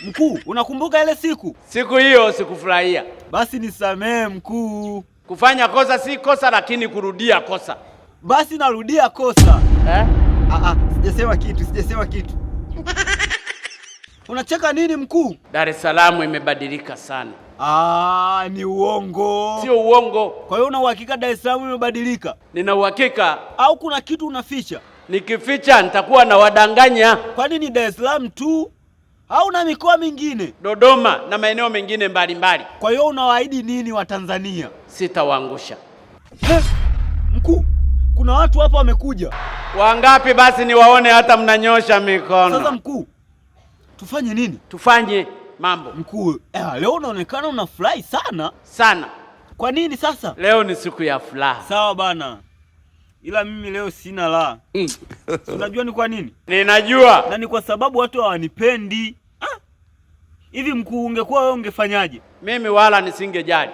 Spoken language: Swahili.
Mkuu, unakumbuka ile siku? Siku hiyo sikufurahia. Basi nisamee mkuu. Kufanya kosa si kosa, lakini kurudia kosa. Basi narudia kosa. Sijasema kitu. Unacheka nini mkuu? Dar es Salaam imebadilika sana. Ni uongo. Sio uongo. Kwa hiyo una uhakika Dar es Salaam imebadilika? Nina uhakika. Au kuna kitu unaficha? Nikificha nitakuwa na wadanganya. Kwani ni Dar es Salaam tu? Au na mikoa mingine? Dodoma na maeneo mengine mbalimbali. Kwa hiyo unawaahidi nini wa Tanzania? Sitawaangusha. Mkuu, kuna watu hapa wamekuja. Wangapi basi niwaone hata mnanyosha mikono. Sasa mkuu, tufanye nini? Tufanye mambo. Mkuu, leo unaonekana unafurahi sana. Sana. Kwa nini sasa? Leo ni siku ya furaha. Sawa bana. Ila mimi leo sina la. Unajua ni kwa nini? Ninajua. Na ni kwa sababu watu hawanipendi. Hivi mkuu, ungekuwa wewe ungefanyaje? Mimi wala nisingejali.